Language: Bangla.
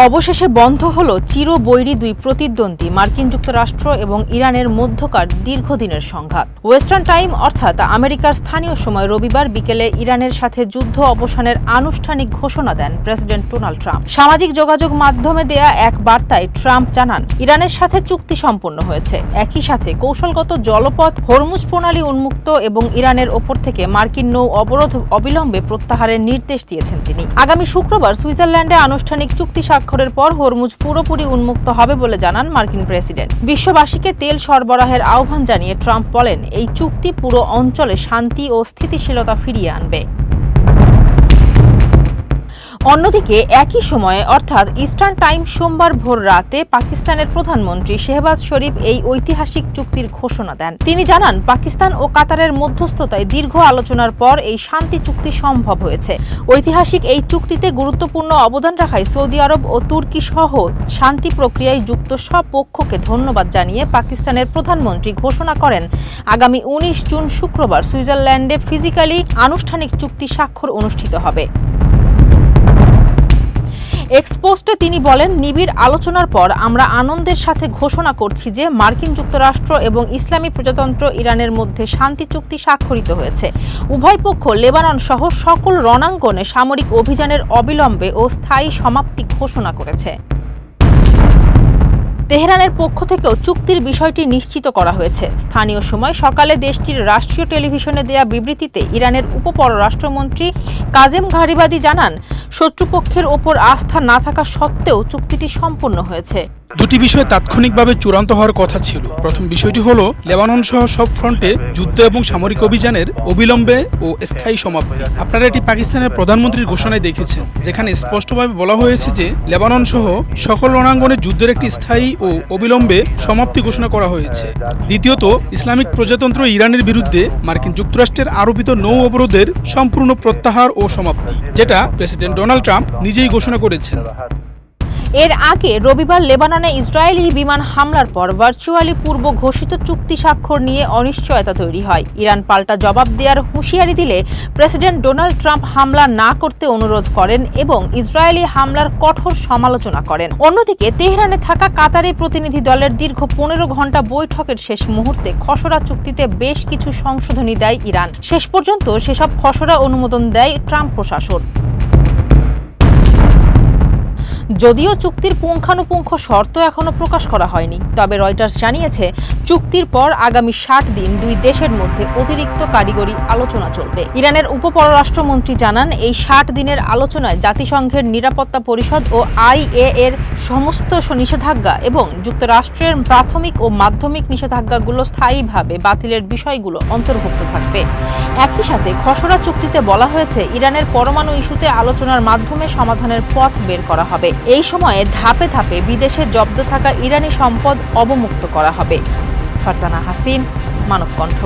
অবশেষে বন্ধ হলো চিরবৈরী দুই প্রতিদ্বন্দ্বী মার্কিন যুক্তরাষ্ট্র এবং ইরানের মধ্যকার দীর্ঘদিনের সংঘাত। ওয়েস্টার্ন টাইম অর্থাৎ আমেরিকার স্থানীয় সময় রবিবার বিকেলে ইরানের সাথে যুদ্ধ অবসানের আনুষ্ঠানিক ঘোষণা দেন প্রেসিডেন্ট ডোনাল্ড ট্রাম্প। সামাজিক যোগাযোগ মাধ্যমে দেয়া এক বার্তায় ট্রাম্প জানান, ইরানের সাথে চুক্তি সম্পন্ন হয়েছে। একই সাথে কৌশলগত জলপথ হরমুজ প্রণালী উন্মুক্ত এবং ইরানের ওপর থেকে মার্কিন নৌ অবরোধ অবিলম্বে প্রত্যাহারের নির্দেশ দিয়েছেন তিনি। আগামী শুক্রবার সুইজারল্যান্ডে আনুষ্ঠানিক চুক্তি স্বাক্ষরের পর হরমুজ পুরোপুরি উন্মুক্ত হবে বলে জানান মার্কিন প্রেসিডেন্ট। বিশ্ববাসীকে তেল সরবরাহের আহ্বান জানিয়ে ট্রাম্প বলেন, এই চুক্তি পুরো অঞ্চলে শান্তি ও স্থিতিশীলতা ফিরিয়ে আনবে। অন্যদিকে একই সময়ে অর্থাৎ ইস্টার্ন টাইম সোমবার ভোর রাতে পাকিস্তানের প্রধানমন্ত্রী শেহবাজ শরীফ এই ঐতিহাসিক চুক্তির ঘোষণা দেন। তিনি জানান, পাকিস্তান ও কাতারের মধ্যস্থতায় দীর্ঘ আলোচনার পর এই শান্তি চুক্তি সম্ভব হয়েছে। ঐতিহাসিক এই চুক্তিতে গুরুত্বপূর্ণ অবদান রাখায় সৌদি আরব ও তুর্কি সহ শান্তি প্রক্রিয়ায় যুক্ত সব পক্ষকে ধন্যবাদ জানিয়ে পাকিস্তানের প্রধানমন্ত্রী ঘোষণা করেন, আগামী 19 জুন শুক্রবার সুইজারল্যান্ডে ফিজিক্যালি আনুষ্ঠানিক চুক্তি স্বাক্ষর অনুষ্ঠিত হবে। এক্সপোস্টে তিনি বলেন, নিবিড় আলোচনার পর আমরা আনন্দের সাথে ঘোষণা করছি যে মার্কিন যুক্তরাষ্ট্র এবং ইসলামী প্রজাতন্ত্র ইরানের মধ্যে শান্তি চুক্তি স্বাক্ষরিত হয়েছে। উভয় পক্ষ লেবানন সহ সকল রণাঙ্গনে সামরিক অভিযানের অবিলম্বে ও স্থায়ী সমাপ্তি ঘোষণা করেছে। তেহরানের পক্ষ থেকেও চুক্তির বিষয়টি নিশ্চিত করা হয়েছে। স্থানীয় সময় সকালে দেশটির রাষ্ট্রীয় টেলিভিশনে দেয়া বিবৃতিতে ইরানের উপপররাষ্ট্রমন্ত্রী কাজেম ঘারিবাদি জানান, শত্রুপক্ষের ওপর আস্থা না থাকা সত্ত্বেও চুক্তিটি সম্পন্ন হয়েছে। দুটি বিষয় তাৎক্ষণিকভাবে চূড়ান্ত হওয়ার কথা ছিল। প্রথম বিষয়টি হল লেবানন সহ সব ফ্রন্টে যুদ্ধ এবং সামরিক অভিযানের অবিলম্বে ও স্থায়ী সমাপ্তি। আপনারা এটি পাকিস্তানের প্রধানমন্ত্রীর ঘোষণায় দেখেছেন, যেখানে স্পষ্টভাবে বলা হয়েছে যে লেবানন সহ সকল রণাঙ্গনে যুদ্ধের একটি স্থায়ী ও অবিলম্বে সমাপ্তি ঘোষণা করা হয়েছে। দ্বিতীয়ত, ইসলামিক প্রজাতন্ত্র ইরানের বিরুদ্ধে মার্কিন যুক্তরাষ্ট্রের আরোপিত নৌ অবরোধের সম্পূর্ণ প্রত্যাহার ও সমাপ্তি, যেটা প্রেসিডেন্ট ডোনাল্ড ট্রাম্প নিজেই ঘোষণা করেছেন। এর আগে রবিবার লেবাননে ইসরায়েলি বিমান হামলার পর ভার্চুয়ালি পূর্ব ঘোষিত চুক্তি স্বাক্ষর নিয়ে অনিশ্চয়তা তৈরি হয়। ইরান পাল্টা জবাব দেওয়ার হুঁশিয়ারি দিলে প্রেসিডেন্ট ডোনাল্ড ট্রাম্প হামলা না করতে অনুরোধ করেন এবং ইসরায়েলি হামলার কঠোর সমালোচনা করেন। অন্যদিকে তেহরানে থাকা কাতারি প্রতিনিধি দলের দীর্ঘ 15 ঘণ্টা বৈঠকের শেষ মুহূর্তে খসড়া চুক্তিতে বেশ কিছু সংশোধনী দেয় ইরান। শেষ পর্যন্ত সেসব খসড়া অনুমোদন দেয় ট্রাম্প প্রশাসন। যদিও চুক্তির পুঙ্খানুপুঙ্খ শর্ত এখনো প্রকাশ করা হয়নি, তবে রয়টার্স জানিয়েছে, চুক্তির পর আগামী 60 দিন দুই দেশের মধ্যে অতিরিক্ত কারিগরি আলোচনা চলবে। ইরানের উপপররাষ্ট্রমন্ত্রী জানান, এই 60 দিনের আলোচনায় জাতিসংঘের নিরাপত্তা পরিষদ ও IA এর সমস্ত নিষেধাজ্ঞা এবং যুক্তরাষ্ট্রের প্রাথমিক ও মাধ্যমিক নিষেধাজ্ঞাগুলো স্থায়ীভাবে বাতিলের বিষয়গুলো অন্তর্ভুক্ত থাকবে। একই সাথে খসড়া চুক্তিতে বলা হয়েছে, ইরানের পরমাণু ইস্যুতে আলোচনার মাধ্যমে সমাধানের পথ বের করা হবে। এই সময়ে ধাপে ধাপে বিদেশে জব্দ থাকা ইরানি সম্পদ অবমুক্ত করা হবে। ফারজানা হাসিন, মানবকণ্ঠ।